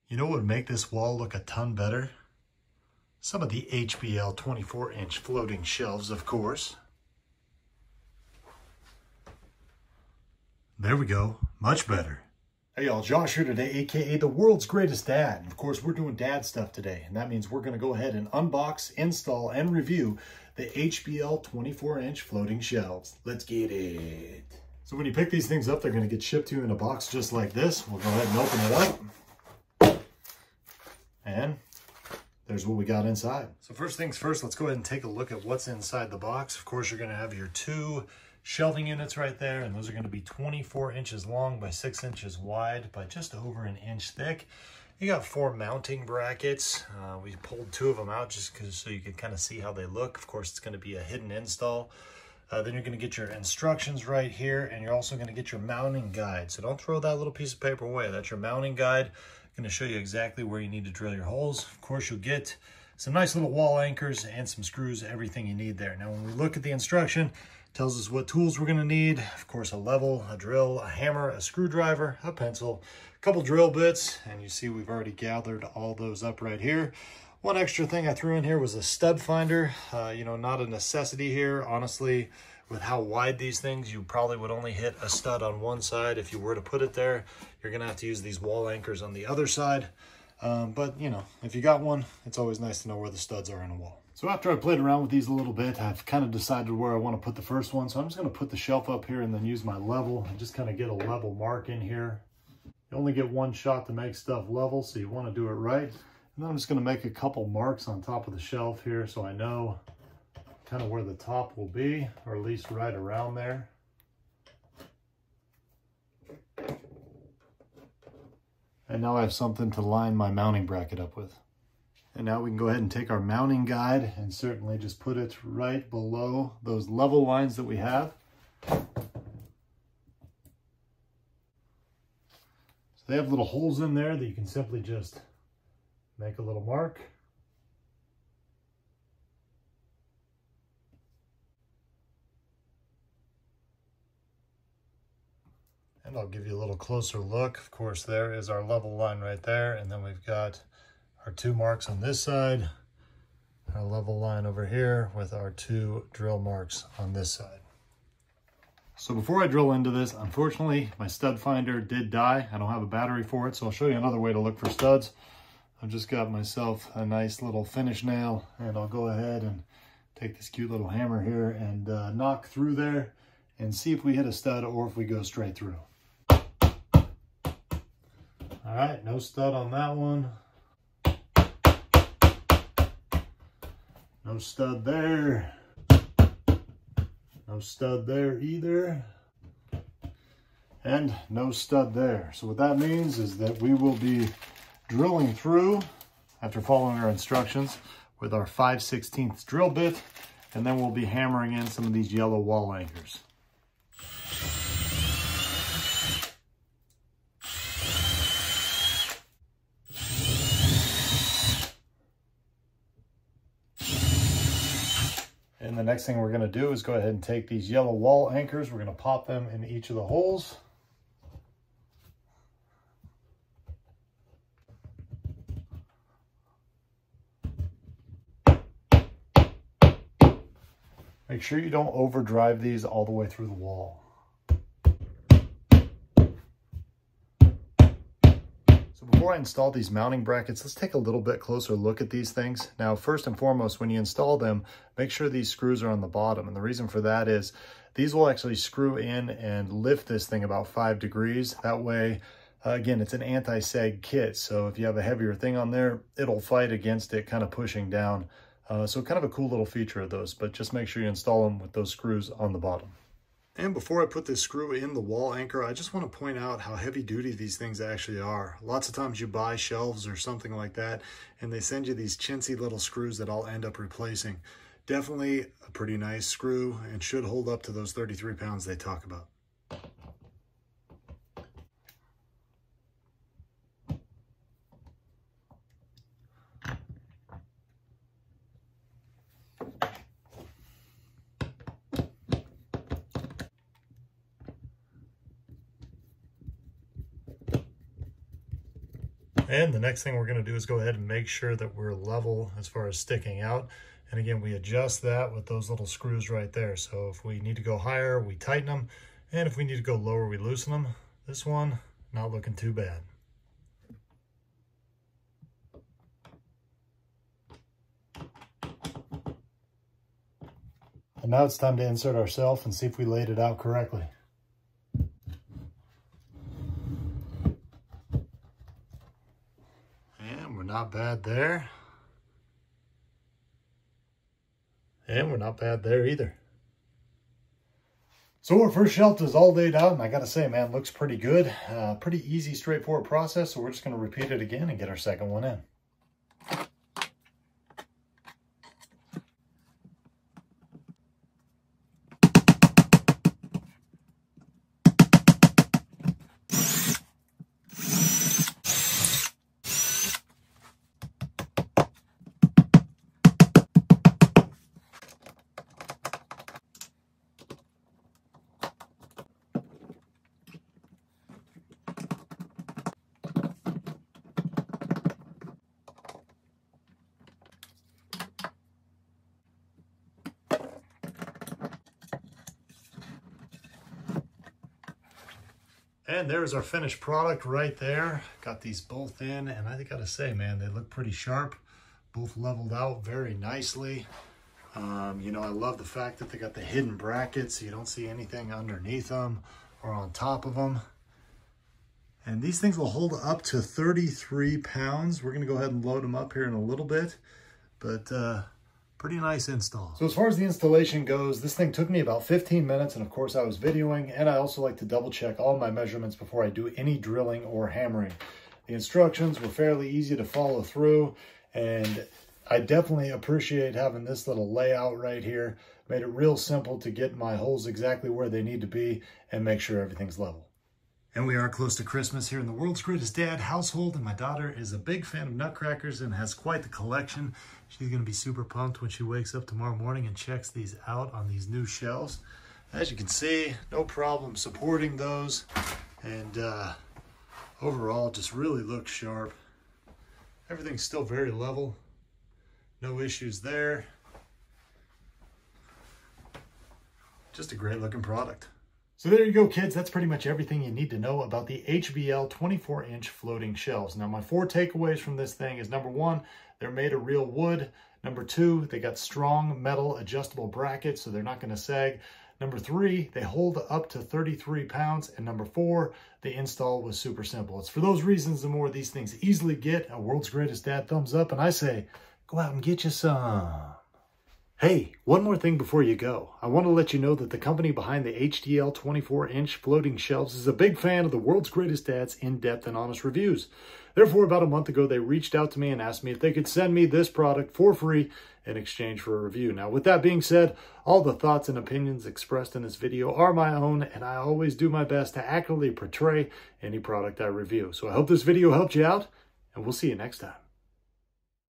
You know what would make this wall look a ton better? Some of the HBL 24-inch floating shelves, of course. There we go, much better. Hey y'all, Josh here today, aka the world's greatest dad. And of course, we're doing dad stuff today, and that means we're gonna go ahead and unbox, install, and review the HBL 24-inch floating shelves. Let's get it. So when you pick these things up, they're gonna get shipped to you in a box just like this. We'll go ahead and open it up. And there's what we got inside. So first things first, let's go ahead and take a look at what's inside the box. Of course, you're gonna have your two shelving units right there, and those are gonna be 24 inches long by 6 inches wide by just over an inch thick. You got 4 mounting brackets. We pulled 2 of them out just so you can kind of see how they look. Of course, it's gonna be a hidden install. Then you're gonna get your instructions right here, and you're also gonna get your mounting guide. So don't throw that little piece of paper away. That's your mounting guide. Going to show you exactly where you need to drill your holes. Of course, you'll get some nice little wall anchors and some screws, everything you need there. Now, when we look at the instruction, it tells us what tools we're going to need. Of course, a level, a drill, a hammer, a screwdriver, a pencil, a couple drill bits, and you see we've already gathered all those up right here. One extra thing I threw in here was a stud finder. You know, not a necessity here, honestly. With how wide these things, you probably would only hit a stud on one side. If you were to put it there, you're gonna have to use these wall anchors on the other side. But you know, if you got one, it's always nice to know where the studs are in a wall. So after I played around with these a little bit, I've kind of decided where I want to put the first one. So I'm just gonna put the shelf up here and then use my level and just kind of get a level mark in here. You only get one shot to make stuff level, so you want to do it right. And then I'm just gonna make a couple marks on top of the shelf here so I know kind of where the top will be, or at least right around there. And now I have something to line my mounting bracket up with. And now we can go ahead and take our mounting guide and certainly just put it right below those level lines that we have. So they have little holes in there that you can simply just make a little mark. And I'll give you a little closer look. Of course, there is our level line right there. And then we've got our 2 marks on this side, our level line over here with our 2 drill marks on this side. So before I drill into this, unfortunately, my stud finder did die. I don't have a battery for it, so I'll show you another way to look for studs. I've just got myself a nice little finish nail, and I'll go ahead and take this cute little hammer here and knock through there and see if we hit a stud or if we go straight through. All right, no stud on that one. No stud there. No stud there either. And no stud there. So what that means is that we will be drilling through after following our instructions with our 5/16 drill bit, and then we'll be hammering in some of these yellow wall anchors. And the next thing we're going to do is go ahead and take these yellow wall anchors. We're going to pop them in each of the holes. Make sure you don't overdrive these all the way through the wall. So before I install these mounting brackets, let's take a little bit closer look at these things. Now, first and foremost, when you install them, make sure these screws are on the bottom. And the reason for that is these will actually screw in and lift this thing about 5 degrees. That way, again, it's an anti-sag kit. So if you have a heavier thing on there, it'll fight against it kind of pushing down. So kind of a cool little feature of those, but just make sure you install them with those screws on the bottom. And before I put this screw in the wall anchor, I just want to point out how heavy duty these things actually are. Lots of times you buy shelves or something like that, and they send you these chintzy little screws that I'll end up replacing. Definitely a pretty nice screw and should hold up to those 33 pounds they talk about. And the next thing we're going to do is go ahead and make sure that we're level as far as sticking out. And again, we adjust that with those little screws right there. So if we need to go higher, we tighten them. And if we need to go lower, we loosen them. This one, not looking too bad. And now it's time to insert our shelf and see if we laid it out correctly. And we're not bad there. And we're not bad there either. So our first shelf is all laid out, and I gotta say, man, looks pretty good. Pretty easy, straightforward process, so we're just gonna repeat it again and get our second one in. And there's our finished product right there. Got these both in, and I gotta say, man, they look pretty sharp. Both leveled out very nicely. You know, I love the fact that they got the hidden brackets, so you don't see anything underneath them or on top of them. And these things will hold up to 33 pounds. We're gonna go ahead and load them up here in a little bit, but pretty nice install. So as far as the installation goes, this thing took me about 15 minutes, and of course I was videoing, and I also like to double check all my measurements before I do any drilling or hammering. The instructions were fairly easy to follow through, and I definitely appreciate having this little layout right here. Made it real simple to get my holes exactly where they need to be and make sure everything's level. And we are close to Christmas here in the World's Greatest Dad household, and my daughter is a big fan of nutcrackers and has quite the collection. She's going to be super pumped when she wakes up tomorrow morning and checks these out on these new shelves. As you can see, no problem supporting those, and overall just really looks sharp. Everything's still very level. No issues there. Just a great looking product. So there you go, kids. That's pretty much everything you need to know about the HBL 24-inch floating shelves. Now, my 4 takeaways from this thing is, number 1, they're made of real wood. Number 2, they got strong metal adjustable brackets, so they're not going to sag. Number 3, they hold up to 33 pounds. And number 4, the install was super simple. It's for those reasons the more these things easily get a World's Greatest Dad thumbs up. And I say, go out and get you some. Hey, one more thing before you go. I want to let you know that the company behind the HDL 24-inch floating shelves is a big fan of the World's Greatest Dad's in-depth and honest reviews. Therefore, about a month ago, they reached out to me and asked me if they could send me this product for free in exchange for a review. Now, with that being said, all the thoughts and opinions expressed in this video are my own, and I always do my best to accurately portray any product I review. So I hope this video helped you out, and we'll see you next time.